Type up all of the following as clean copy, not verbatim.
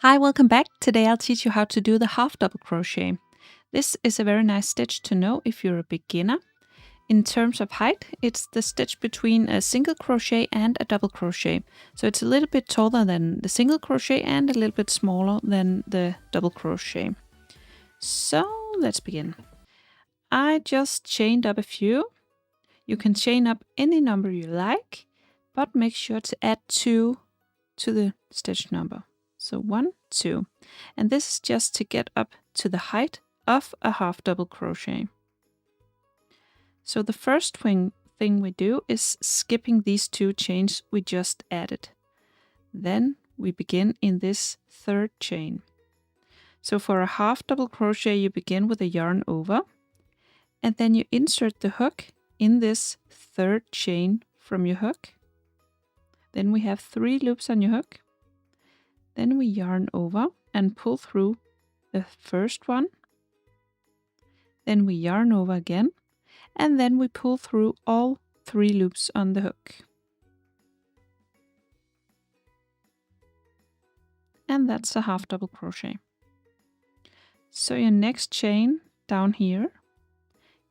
Hi, welcome back. Today I'll teach you how to do the half double crochet. This is a very nice stitch to know if you're a beginner. In terms of height, it's the stitch between a single crochet and a double crochet. So it's a little bit taller than the single crochet and a little bit smaller than the double crochet. So let's begin. I just chained up a few. You can chain up any number you like, but make sure to add 2 to the stitch number. So 1, 2. And this is just to get up to the height of a half double crochet. So the first thing we do is skipping these 2 chains we just added. Then we begin in this third chain. So for a half double crochet you begin with a yarn over, and then you insert the hook in this third chain from your hook. Then we have 3 loops on your hook. Then we yarn over and pull through the first one. Then we yarn over again, and then we pull through all 3 loops on the hook. And that's a half double crochet. So your next chain down here,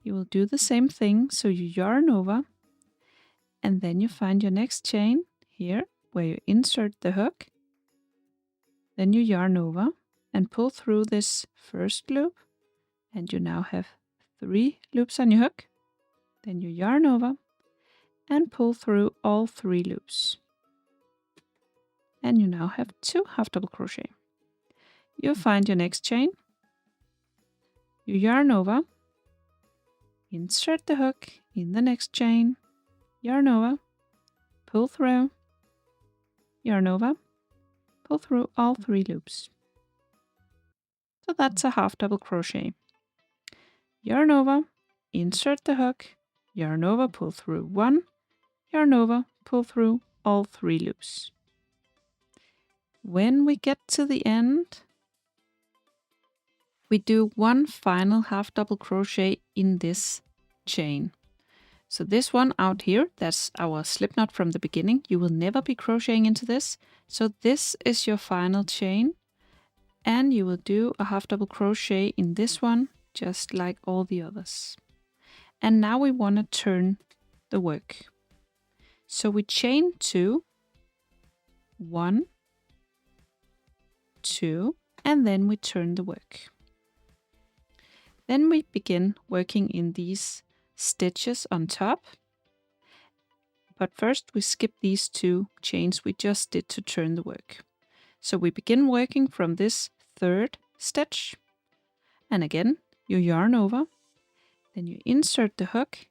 you will do the same thing. So you yarn over, and then you find your next chain here where you insert the hook. Then you yarn over and pull through this first loop, and you now have 3 loops on your hook. Then you yarn over and pull through all 3 loops. And you now have 2 half double crochet. You find your next chain, you yarn over, insert the hook in the next chain, yarn over, pull through, yarn over, pull through all 3 loops. So that's a half double crochet. Yarn over, insert the hook, yarn over, pull through 1, yarn over, pull through all 3 loops. When we get to the end, we do one final half double crochet in this chain. So this one out here, that's our slip knot from the beginning. You will never be crocheting into this. So this is your final chain, and you will do a half double crochet in this one, just like all the others. And now we want to turn the work. So we chain 2, 1, 2, and then we turn the work. Then we begin working in these stitches on top. But first we skip these 2 chains we just did to turn the work. So we begin working from this third stitch. And again, you yarn over. Then you insert the hook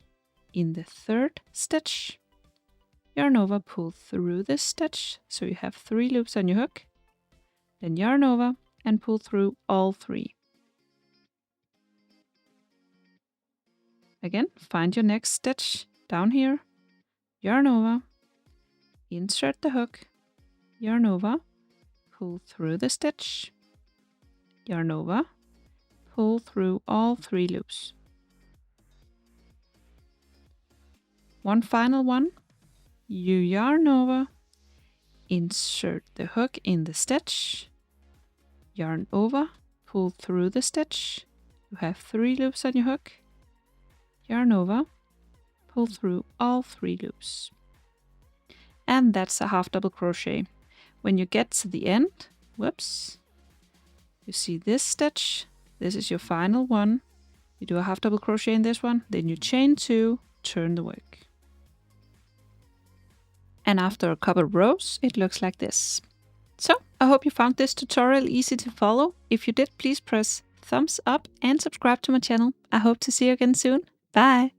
in the third stitch. Yarn over, pull through this stitch. So you have 3 loops on your hook. Then yarn over and pull through all 3. Again, find your next stitch down here, yarn over, insert the hook, yarn over, pull through the stitch, yarn over, pull through all 3 loops. One final one, you yarn over, insert the hook in the stitch, yarn over, pull through the stitch, you have 3 loops on your hook, yarn over, pull through all 3 loops. And that's a half double crochet. When you get to the end, whoops, you see this stitch, this is your final one. You do a half double crochet in this one, then you chain 2, turn the work. And after a couple of rows, it looks like this. So I hope you found this tutorial easy to follow. If you did, please press thumbs up and subscribe to my channel. I hope to see you again soon. Bye!